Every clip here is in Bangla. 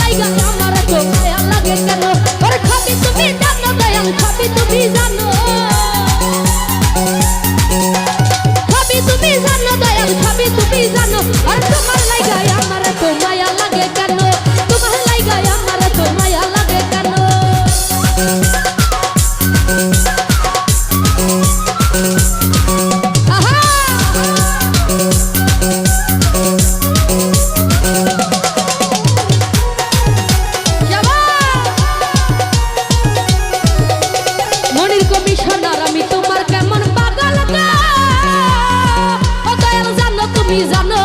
লাইগা আমার তো মায়া লাগে কেন ওরে খাবি তুমি জানো দয়াল খাবি তুমি জানো খাবি তুমি জানো দয়াল খাবি তুমি জানো আর তোমার লাইগা আমার তো মায়া লাগে কেন তোমার লাইগা আমার তো মায়া লাগে কেন কমিশনার আমি তোমার কেমন পাগল গো ও দয়াল জানো তুমি জানো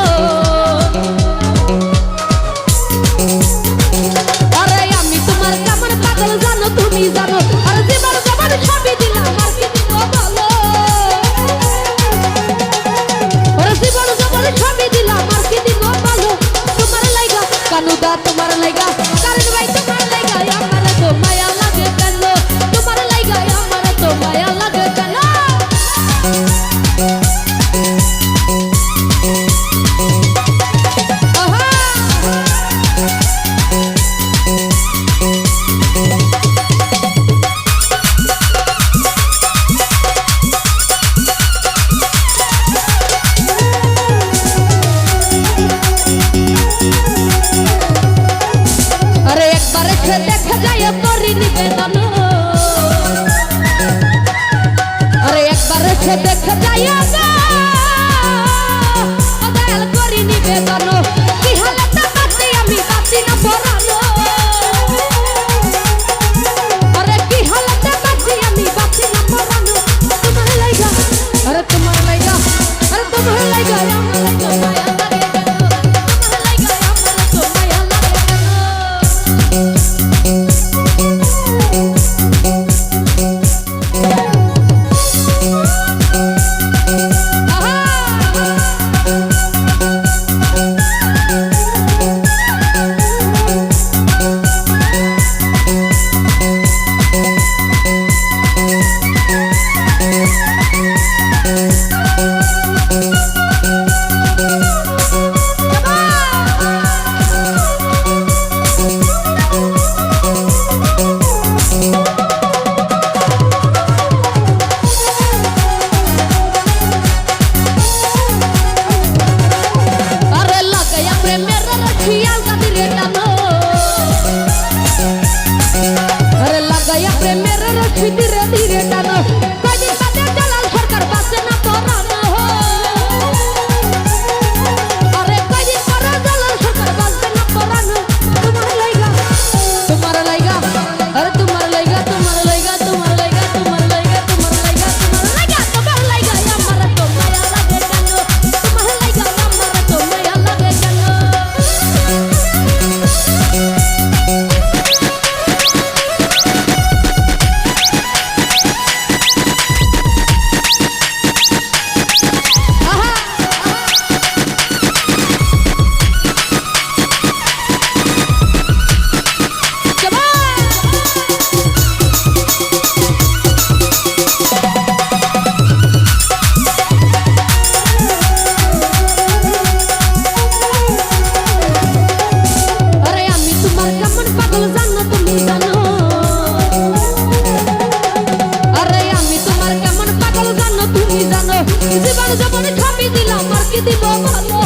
আরে আমি তোমার কেমন পাগল জানো তুমি জানো আর জীবন জীবন সবই দিলাম আর কি দিব বলো ওরে জীবন জীবন সবই দিলাম আর কি দিব বলো তোমার লাইগা কানুদা তোমার লাইগা কারণ ভাই তোমার লাইগা আমার তো মায়া লাগে কেন তোমার লাইগা আমার তো মায়া লাগে কেন আরে একবার এসে দেখা যায় করি নিবেদন আরে একবার এসে দেখা যায় দয়াল করি নিবেদন কি হালতে বাঁচি আমি বাঁচি না পরানো আরে কি হালতে বাঁচি আমি বাঁচি না পরানো তোমার লাইগা আরে তোমার লাইগা আরে তোমার লাইগা আমার তো মায়া লাগে কেন তোমার লাইগা আমার তো মায়া লাগে প্রেমের রশি ধীরে ধীরে টানো কয়দিন বাদে জালাল সরকার বাঁচে না পরানো আরে কয়দিন পরে জালাল সরকার বাঁচবে না পরানো তোমার লাইগা আরে তোমার লাইগা তোমার লাইগা তোমার লাইগা তোমার লাইগা তোমার লাইগা তোমার লাইগা তোমার লাইগা আমার তো মায়া লাগে কেন তোমার লাইগা আমার তো মায়া লাগে কেন জীবন জীবন সবই দিলাম আর কি দিব ভালো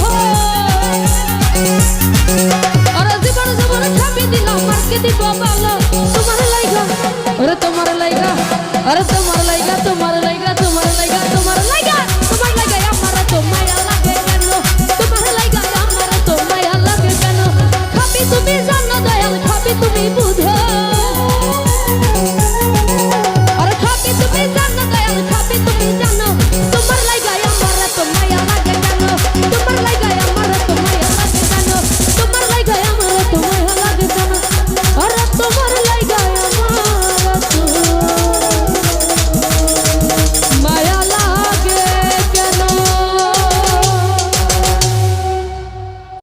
আরে জীবন জীবন সবই দিলাম আর কি দিব ভালো তোমার লাইগা আরে তোমার লাইগা আরে তোমার লাইগা তোমার লাইগা তোমার লাইগা তোমার লাইগা তোমার লাইগা আমার তো মায়া লাগে কেন তোমার লাইগা আমার তো মায়া লাগে কেন খাবি তুমি জানো দয়াল খাবি তুমি বুঝো আরে খাবি তুমি জানো দয়াল খাবি তুমি জানো তোমার লাইগা আমার তো মায়া লাগে কেন তোমার লাইগা আমার তো মায়া লাগে কেন তোমার লাইগা আমার তো মায়া লাগে কেন আরে তোমার